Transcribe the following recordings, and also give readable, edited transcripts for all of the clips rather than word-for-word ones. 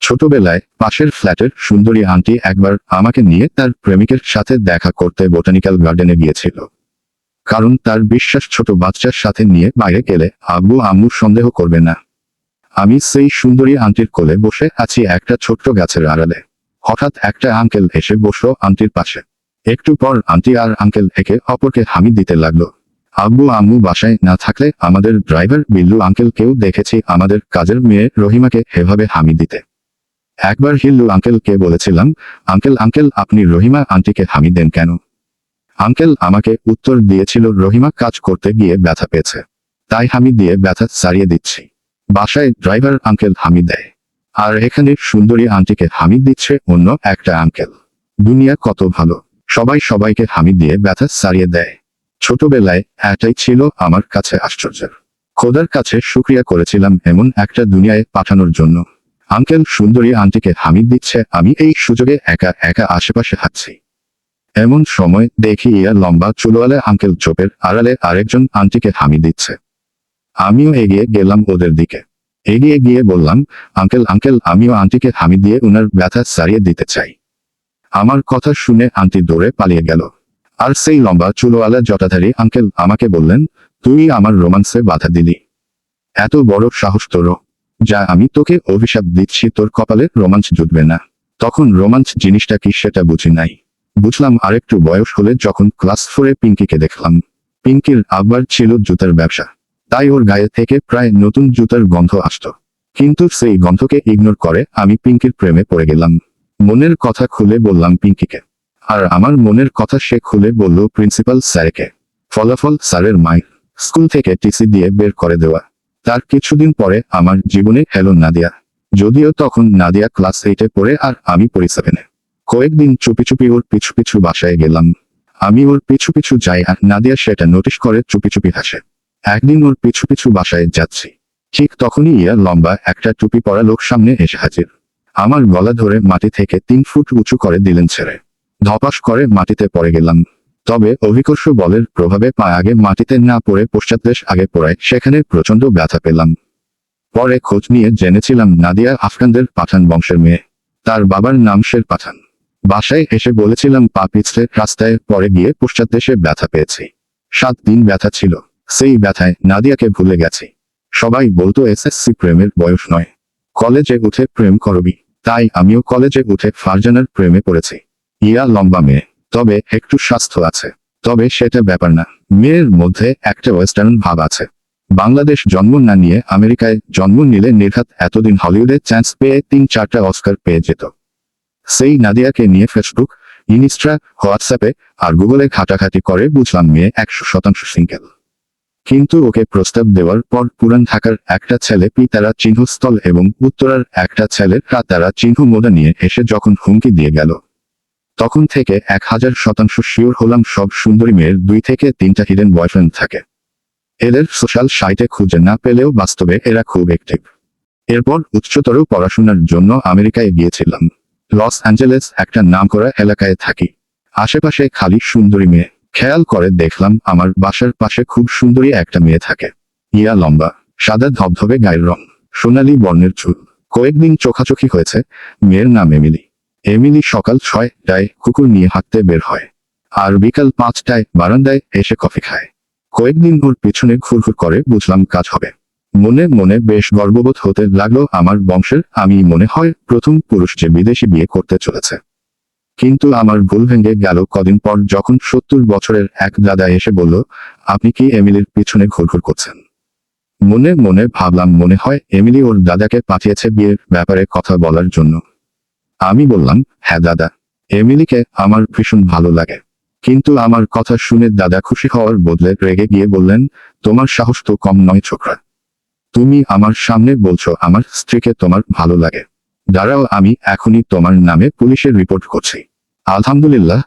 ছোটবেলায় পাশের ফ্ল্যাটের সুন্দরী আন্টি একবার আমাকে নিয়ে তার প্রেমিকের সাথে দেখা করতে বোটানিক্যাল গার্ডেনে গিয়েছিল। কারণ তার বিশ্বাস ছোট বাচ্চার সাথে নিয়ে বাইরে গেলে আব্বু আম্মু সন্দেহ করবে না। আমি সেই সুন্দরী আন্টির কোলে বসে আছি একটা ছোট্ট গাছের আড়ালে। হঠাৎ একটা আঙ্কেল এসে বসলো আন্টির পাশে। একটু পর আন্টি আর আঙ্কেল একে অপরকে হামি দিতে লাগলো। আব্বু আম্মু বাসায় না থাকলে আমাদের ড্রাইভার বিল্লু আঙ্কেলকেও দেখেছি আমাদের কাজের মেয়ে রহিমাকে এভাবে হামি দিতে। একবার হিল্লু আঙ্কেলকে বলেছিলাম, আঙ্কেল আঙ্কেল আপনি রহিমা আন্টিকে হামি দেন কেন? আঙ্কেল আমাকে উত্তর দিয়েছিল, রহিমা কাজ করতে গিয়ে ব্যথা পেয়েছে, তাই হামি দিয়ে ব্যথা সারিয়ে দিচ্ছি। বাসায় ড্রাইভার আঙ্কেল হামি দেয়, আর এখানে সুন্দরী আন্টিকে হামি দিচ্ছে অন্য একটা আঙ্কেল। দুনিয়া কত ভালো, সবাই সবাইকে হামি দিয়ে ব্যথা সারিয়ে দেয়। ছোটবেলায় এটাই ছিল আমার কাছে আশ্চর্যের। খোদার কাছে শুকরিয়া করেছিলাম এমন একটা দুনিয়ায় পাঠানোর জন্য। আঙ্কেল সুন্দরী আন্টিকে হামি দিচ্ছে, আমি এই সুযোগে একা একা আশেপাশে হাঁটছি। এমন সময় দেখি ইয়া লম্বা চুলওয়ালা আঙ্কেল চোপের আড়ালে আরেকজন আন্টিকে হামি দিচ্ছে। আমিও এগিয়ে গেলাম ওদের দিকে। এগিয়ে গিয়ে বললাম, আঙ্কেল আঙ্কেল আমিও আন্টিকে হামি দিয়ে উনার ব্যথা সারিয়ে দিতে চাই। আমার কথা শুনে আন্টি দৌড়ে পালিয়ে গেল। আর সেই লম্বা চুলওয়ালা জটাধারী আঙ্কেল আমাকে বললেন, তুই আমার রোমান্সে বাধা দিলি, এত বড় সাহস তোর! যা আমি তোকে অভিশাপ দিচ্ছি, তোর কপালে রোমাঞ্চ জুটবে না। তখন রোমাঞ্চ জিনিসটা কি সেটা বুঝি নাই। বুঝলাম আরেকটু বয়স হলে, যখন ক্লাস 4-এ পিঙ্কিকে দেখলাম। পিঙ্কির আব্বার ছিল জুতার ব্যবসা, তাই ওর গায়ে থেকে প্রায় নতুন জুতার গন্ধ আসত। কিন্তু সেই গন্ধকে ইগনোর করে আমি পিঙ্কির প্রেমে পড়ে গেলাম। মনের কথা খুলে বললাম পিঙ্কিকে, আর আমার মনের কথা সে খুলে বলল প্রিন্সিপাল স্যারকে। ফলাফল স্যারের মায়ের স্কুল থেকে টিসি দিয়ে বের করে দেওয়া। তার কিছুদিন পরে আমার জীবনে এলো নাদিয়া। যদিও তখন নাদিয়া ক্লাস 8-এ পড়ে আর আমি পড়ি 7-এ। কয়েকদিন চুপি চুপি ওর পিছু পিছু বাসায় গেলাম। আমি ওর পিছু পিছু যাই আর নাদিয়া সেটা নোটিশ করে চুপি চুপি হাসে। একদিন ওর পিছু পিছু বাসায় যাচ্ছি, ঠিক তখনই ইয়া লম্বা একটা টুপি পরা লোক সামনে এসে হাজির। আমার গলা ধরে মাটি থেকে 3 ফুট উঁচু করে দিলেন ছেড়ে। ধপাস করে মাটিতে পড়ে গেলাম। তবে অভিকর্ষ বলের প্রভাবে পা আগে মাটিতে না পড়ে পশ্চাৎদেশ আগে পড়ায় সেখানে প্রচন্ড ব্যথা পেলাম। পরে খোঁজ নিয়ে জেনেছিলাম নাদিয়া আফগানদের পাঠান বংশের মেয়ে। তার বাবার নাম শের পাঠান। বাসায় এসে বলেছিলাম পা পিছলে রাস্তায় পড়ে গিয়ে পশ্চাৎদেশে ব্যথা পেয়েছি। 7 দিন ব্যথা ছিল। সেই ব্যথায় নাদিয়াকে ভুলে গেছি। সবাই বলতো এসএসসি প্রেমের বয়স নয়, কলেজে উঠে প্রেম করবি। তাই আমিও কলেজে উঠে ফারজানার প্রেমে পড়েছি। ইয়া লম্বা মেয়ে, তবে একটু স্বাস্থ্য আছে। তবে সেটা ব্যাপার না, মেয়ের মধ্যে একটা ওয়েস্টার্ন ভাব আছে। বাংলাদেশ জন্ম না নিয়ে আমেরিকায় জন্ম নিলে নির্ঘাত এতদিন হলিউডে চান্স পেয়ে 3-4টা অস্কার পেয়ে যেত। সেই নাদিয়াকে নিয়ে ফেসবুক, ইনস্টা, হোয়াটসঅ্যাপে আর গুগলে ঘাটাঘাটি করে বুঝলাম মেয়ে 100% সিঙ্গেল। কিন্তু ওকে প্রস্তাব দেওয়ার পর পুরান ঢাকার একটা ছেলে পিতারা চিহ্নস্থল এবং উত্তরার একটা ছেলে রাতারা চিহ্ন মোড়া নিয়ে এসে যখন হুমকি দিয়ে গেল, তখন থেকে 1000% শিওর হলাম সব সুন্দরী মেয়ের 2 থেকে 3টা হিডেন বয়ফ্রেন্ড থাকে। এদের সোশ্যাল সাইটে খুঁজে না পেলেও বাস্তবে এরা খুব অ্যাক্টিভ। এরপর উচ্চতর পড়াশোনার জন্য আমেরিকায় গিয়েছিলাম। লস অ্যাঞ্জেলেস একটা নামকরা এলাকায় থাকি। আশেপাশে খালি সুন্দরী মেয়ে। খেয়াল করে দেখলাম আমার বাসার পাশে খুব সুন্দরী একটা মেয়ে থাকে। ইয়া লম্বা, সাদা ধবধবে গায়ের রং, সোনালী বর্ণের চুল। কয়েকদিন চোখাচোখি হয়েছে। মেয়ের নাম এমিলি। এমিলি সকাল 6টায় কুকুর নিয়ে হাঁটতে বের হয়, আর বিকাল 5টায় বারান্দায় এসে কফি খায়। কয়েকদিন ওর পিছনে ঘুরঘুর করে বুঝলাম কাজ হবে। মনে মনে বেশ গর্ববোধ হতে লাগলো আমার বংশের আমি মনে হয় প্রথম পুরুষ যে বিদেশি বিয়ে করতে চলেছে। কিন্তু আমার ভুল ভেঙে গেল কদিন পর যখন 70 বছরের এক দাদা এসে বলল, আপনি কি এমিলির পিছনে ঘুরঘুর করছেন? মনে মনে ভাবলাম মনে হয় এমিলি ওর দাদাকে পাঠিয়েছে বিয়ের ব্যাপারে কথা বলার জন্য। আমি বললাম, হ্যাঁ দাদা, এমিলিকে আমার ভীষণ ভালো লাগে। কিন্তু আমার কথা শুনে দাদা খুশি হওয়ার বদলে রেগে গিয়ে বললেন, তোমার সাহস তো কম নয় ছোকরা। তুমি আমার সামনে বলছো আমার স্ত্রীকে তোমার ভালো লাগে। দাঁড়াও, আমি এখনই তোমার নামে পুলিশের রিপোর্ট করছি। আলহামদুলিল্লাহ,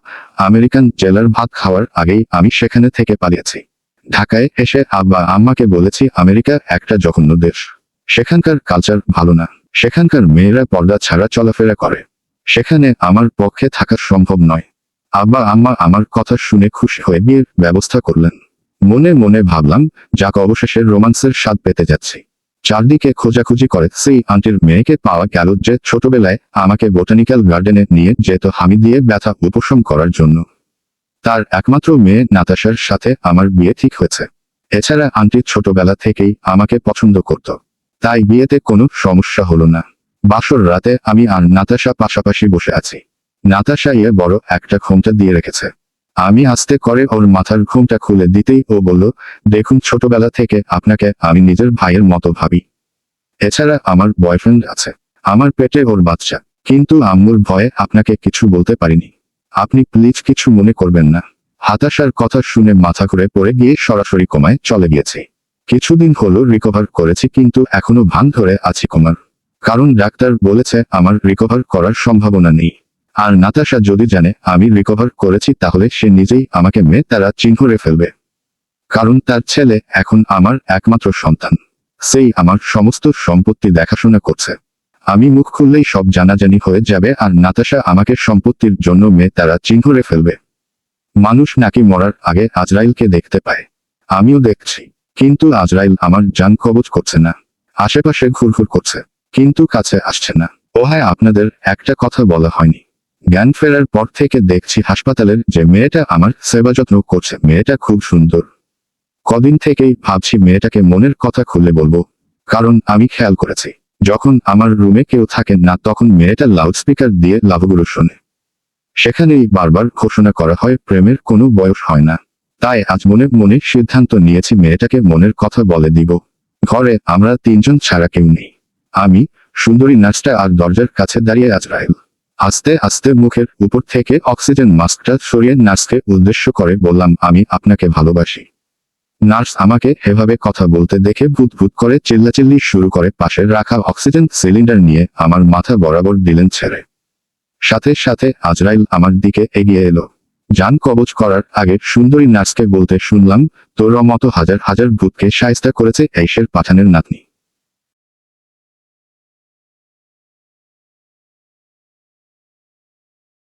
আমেরিকান জেলার ভাত খাওয়ার আগেই আমি সেখানে থেকে পালিয়েছি। ঢাকায় এসে আব্বা আম্মাকে বলেছি আমেরিকা একটা জঘন্য দেশ। সেখানকার কালচার ভালো না। সেখানকার মেয়েরা পর্দা ছাড়া চলাফেরা করে। সেখানে আমার পক্ষে থাকা সম্ভব নয়। আব্বা আম্মা আমার কথা শুনে খুশি হয়ে বিয়ের ব্যবস্থা করলেন। মনে মনে ভাবলাম, যাক অবশেষে রোমান্সের স্বাদ পেতে যাচ্ছি। চারদিকে খোঁজাখুঁজি করে সেই আন্টির মেয়েকে পাওয়া গেল যে ছোটবেলায় আমাকে বোটানিক্যাল গার্ডেনে নিয়ে যেত হামি দিয়ে ব্যথা উপশম করার জন্য। তার একমাত্র মেয়ে নাতাশার সাথে আমার বিয়ে ঠিক হয়েছে। এছাড়া আন্টি ছোটবেলা থেকেই আমাকে পছন্দ করত, তাই বিয়েতে কোনো সমস্যা হলো না। বাসর রাতে আমি আর নাতাশা পাশাপাশি বসে আছি। নাতাশা বড় একটা ঘোমটা দিয়ে রেখেছে। আমি আস্তে করে ওর মাথার ঘোমটা খুলে দিতেই ও বলল, দেখুন, ছোটবেলা থেকে আপনাকে আমি নিজের ভাইয়ের মতো ভাবি। এছাড়া আমার বয়ফ্রেন্ড আছে, আমার পেটে ওর বাচ্চা, কিন্তু আম্মুর ভয়ে আপনাকে কিছু বলতে পারিনি। আপনি প্লিজ কিছু মনে করবেন না। হতাশার কথা শুনে মাথা ঘুরে পড়ে গিয়ে সরাসরি কোমায় চলে গিয়েছি। কিছুদিন হলো রিকভার করেছি, কিন্তু এখনো ভান ধরে আছি কোমার। কারণ ডাক্তার বলেছে আমার রিকভার করার সম্ভাবনা নেই। আর নাতাশা যদি জানে আমি রিকভার করেছি তাহলে সে নিজেই আমাকে মেয়ে তারা চিহ্নে ফেলবে। কারণ তার ছেলে এখন আমার একমাত্র সন্তান, সেই আমার সমস্ত সম্পত্তি দেখাশোনা করছে। আমি মুখ খুললেই সব জানাজানি হয়ে যাবে আর নাতাশা আমাকে সম্পত্তির জন্য মেয়ে তারা চিহ্নে ফেলবে। মানুষ নাকি মরার আগে আজরাইলকে দেখতে পায়, আমিও দেখছি, কিন্তু আজরাইল আমার জান কবজ করছে না। আশেপাশে ঘুরঘুর করছে, কিন্তু কাছে আসছে না। ও হ্যাঁ, আপনাদের একটা কথা বলা হয়নি। জ্ঞান ফেরার পর থেকে দেখছি হাসপাতালের যে মেয়েটা আমার সেবা যত্ন করছে মেয়েটা খুব সুন্দর। কদিন থেকেই ভাবছি মেয়েটাকে মনের কথা খুলে বলবো, কারণ আমি খেয়াল করেছি যখন আমার রুমে কেউ থাকে না তখন মেয়েটা লাউডস্পিকার দিয়ে লাভগুলো শোনে। সেখানেই বারবার ঘোষণা করা হয় প্রেমের কোনো বয়স হয় না। তাই আজ মনে মনে সিদ্ধান্ত নিয়েছি মেয়েটাকে মনের কথা বলে দিব। ঘরে আমরা তিনজন ছাড়া কেউ নেই, আমি, সুন্দরী নার্সটা আর দরজার কাছে দাঁড়িয়ে আজরাইল। আস্তে আস্তে মুখের উপর থেকে অক্সিজেন মাস্কটা সরিয়ে নার্সকে উদ্দেশ্য করে বললাম, আমি আপনাকে ভালোবাসি। নার্স আমাকে এভাবে কথা বলতে দেখে ভূত ভূত করে চিল্লাচিল্লি শুরু করে পাশে রাখা অক্সিজেন সিলিন্ডার নিয়ে আমার মাথা বরাবর দিলেন ছেড়ে। সাথে সাথে আজরাইল আমার দিকে এগিয়ে এলো। জান কবজ করার আগে সুন্দরী নার্সকে বলতে শুনলাম, তোর মতো হাজার হাজার ভূতকে শায়েস্তা করেছে এই শের পাঠানের নাতনি।